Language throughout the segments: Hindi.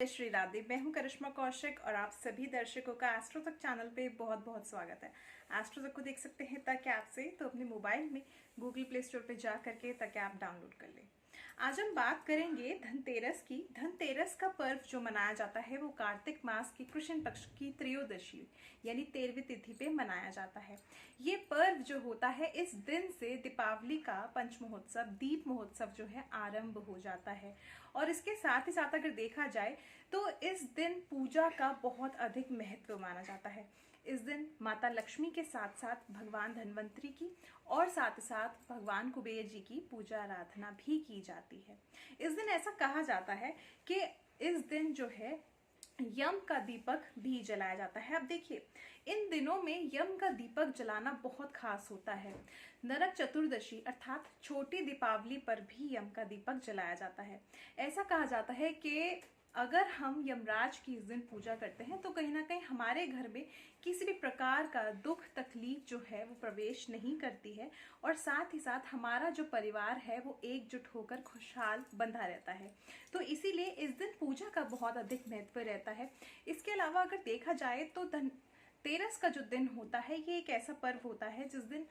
श्री राधे। मैं हूं करिश्मा कौशिक और आप सभी दर्शकों का एस्ट्रो तक चैनल पे बहुत बहुत स्वागत है। एस्ट्रो तक को देख सकते हैं तक ऐप से, तो अपने मोबाइल में गूगल प्ले स्टोर पे जा करके तक ऐप डाउनलोड कर लें। आज हम बात करेंगे धनतेरस की। धनतेरस का पर्व जो मनाया जाता है वो कार्तिक मास की कृष्ण पक्ष की त्रयोदशी यानी 13वीं तिथि पे मनाया जाता है। ये पर्व जो होता है, इस दिन से दीपावली का पंच महोत्सव, दीप महोत्सव जो है आरंभ हो जाता है। और इसके साथ ही साथ अगर देखा जाए तो इस दिन पूजा का बहुत अधिक महत्व माना जाता है। इस दिन माता लक्ष्मी के साथ साथ भगवान धन्वंतरी की और साथ साथ भगवान कुबेर जी की पूजा आराधना भी की जाती है। इस दिन ऐसा कहा जाता है कि इस दिन जो है यम का दीपक भी जलाया जाता है। अब देखिए, इन दिनों में यम का दीपक जलाना बहुत खास होता है। नरक चतुर्दशी अर्थात छोटी दीपावली पर भी यम का दीपक जलाया जाता है। ऐसा कहा जाता है कि अगर हम यमराज की इस दिन पूजा करते हैं तो कहीं ना कहीं हमारे घर में किसी भी प्रकार का दुख तकलीफ जो है वो प्रवेश नहीं करती है, और साथ ही साथ हमारा जो परिवार है वो एकजुट होकर खुशहाल बंधा रहता है। तो इसीलिए इस दिन पूजा का बहुत अधिक महत्व रहता है। इसके अलावा अगर देखा जाए तो धनतेरस का जो दिन होता है ये एक ऐसा पर्व होता है जिस दिन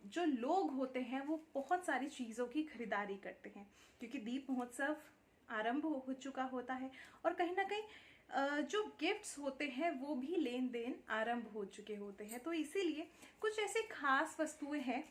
जो लोग होते हैं वो बहुत सारी चीज़ों की खरीदारी करते हैं, क्योंकि दीप महोत्सव आरंभ हो चुका होता है और कहीं ना कहीं जो गिफ्ट्स होते हैं वो भी लेन देन आरंभ हो चुके होते हैं। तो इसीलिए कुछ ऐसी खास वस्तुएं हैं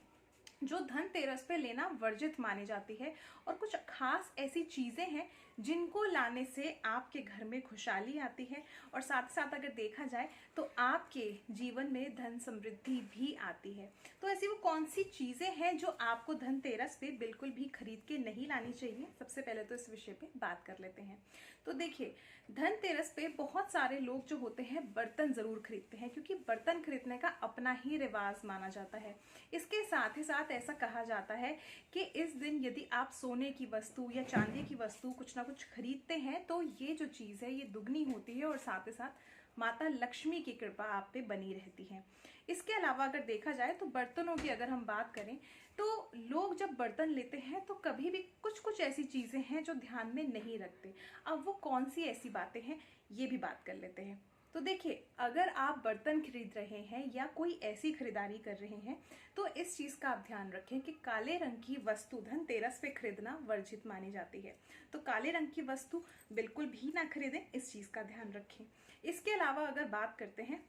जो धनतेरस पे लेना वर्जित मानी जाती है, और कुछ खास ऐसी चीजें हैं जिनको लाने से आपके घर में खुशहाली आती है, और साथ साथ अगर देखा जाए तो आपके जीवन में धन समृद्धि भी आती है। तो ऐसी वो कौन सी चीजें हैं जो आपको धनतेरस पे बिल्कुल भी खरीद के नहीं लानी चाहिए, सबसे पहले तो इस विषय पे बात कर लेते हैं। तो देखिए, धनतेरस पे बहुत सारे लोग जो होते हैं बर्तन जरूर खरीदते हैं, क्योंकि बर्तन खरीदने का अपना ही रिवाज माना जाता है। इसके साथ ही साथ ऐसा कहा जाता है कि इस दिन यदि आप सोने की वस्तु या चांदी की वस्तु कुछ ना कुछ खरीदते हैं तो ये जो चीज है ये दुगनी होती है, और साथ ही साथ माता लक्ष्मी की कृपा आप पे बनी रहती है। इसके अलावा अगर देखा जाए तो बर्तनों की अगर हम बात करें तो लोग जब बर्तन लेते हैं तो कभी भी कुछ कुछ ऐसी चीजें हैं जो ध्यान में नहीं रखते। अब वो कौन सी ऐसी बातें हैं ये भी बात कर लेते हैं। तो देखिए, अगर आप बर्तन खरीद रहे हैं या कोई ऐसी खरीदारी कर रहे हैं तो इस चीज का आप ध्यान रखें कि काले रंग की वस्तु धनतेरस पे खरीदना वर्जित मानी जाती है। तो काले रंग की वस्तु बिल्कुल भी ना खरीदें, इस चीज का ध्यान रखें। इसके अलावा अगर बात करते हैं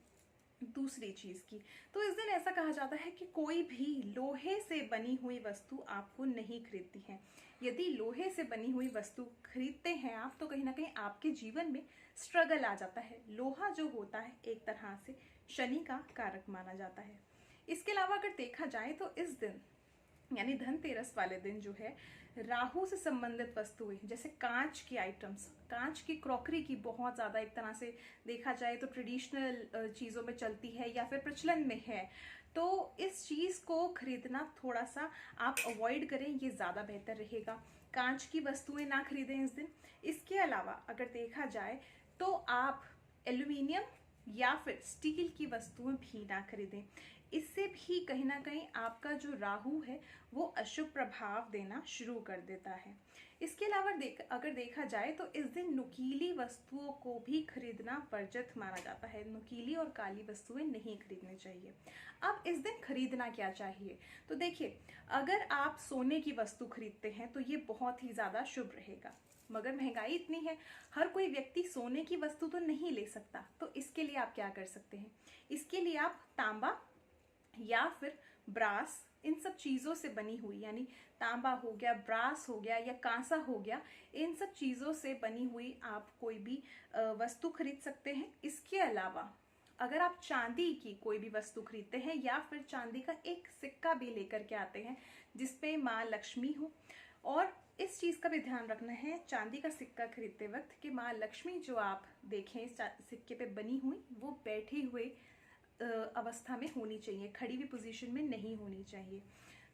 दूसरी चीज की, तो इस दिन ऐसा कहा जाता है कि कोई भी लोहे से बनी हुई वस्तु आपको नहीं खरीदती है। यदि लोहे से बनी हुई वस्तु खरीदते हैं आप तो कहीं ना कहीं आपके जीवन में स्ट्रगल आ जाता है। लोहा जो होता है एक तरह से शनि का कारक माना जाता है। इसके अलावा अगर देखा जाए तो इस दिन यानी धनतेरस वाले दिन जो है राहु से संबंधित वस्तुएं जैसे कांच की आइटम्स, कांच की क्रॉकरी की बहुत ज्यादा एक तरह से देखा जाए तो ट्रेडिशनल चीजों में चलती है या फिर प्रचलन में है, तो इस चीज को खरीदना थोड़ा सा आप अवॉइड करें, ये ज्यादा बेहतर रहेगा। कांच की वस्तुएं ना खरीदें इस दिन। इसके अलावा अगर देखा जाए तो आप एल्यूमिनियम या फिर स्टील की वस्तुएं भी ना खरीदें। इससे भी कहीं ना कहीं आपका जो राहु है वो अशुभ प्रभाव देना शुरू कर देता है। इसके अलावा अगर देखा जाए तो इस दिन नुकीली वस्तुओं को भी खरीदना वर्जित माना जाता है। नुकीली और काली वस्तुएं नहीं खरीदनी चाहिए। अब इस दिन खरीदना क्या चाहिए, तो देखिए, अगर आप सोने की वस्तु खरीदते हैं तो ये बहुत ही ज्यादा शुभ रहेगा, मगर महंगाई इतनी है, हर कोई व्यक्ति सोने की वस्तु तो नहीं ले सकता। तो इसके लिए आप क्या कर सकते हैं, इसके लिए आप तांबा या फिर ब्रास, इन सब चीजों से बनी हुई यानी तांबा हो गया, ब्रास हो गया या कांसा हो गया, इन सब चीजों से बनी हुई आप कोई भी वस्तु खरीद सकते हैं। इसके अलावा अगर आप चांदी की कोई भी वस्तु खरीदते हैं या फिर चांदी का एक सिक्का भी लेकर के आते हैं जिसपे माँ लक्ष्मी हो, और इस चीज का भी ध्यान रखना है चांदी का सिक्का खरीदते वक्त कि माँ लक्ष्मी जो आप देखें सिक्के पे बनी हुई वो बैठे हुए अवस्था में होनी चाहिए, खड़ी हुई पोजीशन में नहीं होनी चाहिए।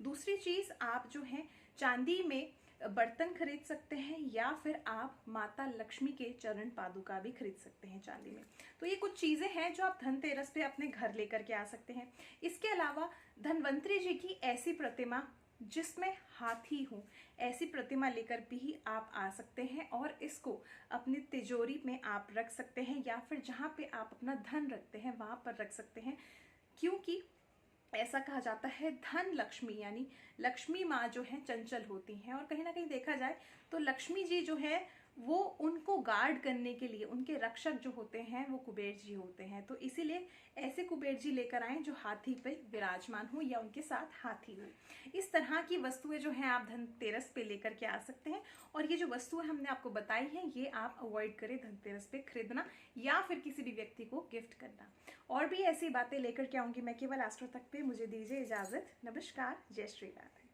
दूसरी चीज, आप जो है चांदी में बर्तन खरीद सकते हैं या फिर आप माता लक्ष्मी के चरण पादुका भी खरीद सकते हैं चांदी में। तो ये कुछ चीजें हैं जो आप धनतेरस पे अपने घर लेकर के आ सकते हैं। इसके अलावा धनवंतरी जी की ऐसी प्रतिमा जिसमें हाथी हो, ऐसी प्रतिमा लेकर भी आप आ सकते हैं और इसको अपनी तिजोरी में आप रख सकते हैं या फिर जहाँ पे आप अपना धन रखते हैं वहाँ पर रख सकते हैं। क्योंकि ऐसा कहा जाता है धन लक्ष्मी यानी लक्ष्मी माँ जो है चंचल होती हैं, और कहीं ना कहीं देखा जाए तो लक्ष्मी जी जो है वो उनको गार्ड करने के लिए उनके रक्षक जो होते हैं वो कुबेर जी होते हैं। तो इसीलिए ऐसे कुबेर जी लेकर आए जो हाथी पे विराजमान हो या उनके साथ हाथी हो। इस तरह की वस्तुएं जो हैं आप धनतेरस पे लेकर के आ सकते हैं। और ये जो वस्तुएं हमने आपको बताई हैं ये आप अवॉइड करें धनतेरस पे खरीदना या फिर किसी भी व्यक्ति को गिफ्ट करना। और भी ऐसी बातें लेकर के आऊंगी मैं केवल एस्ट्रो तक पे। मुझे दीजिए इजाजत। नमस्कार, जय श्री राधे।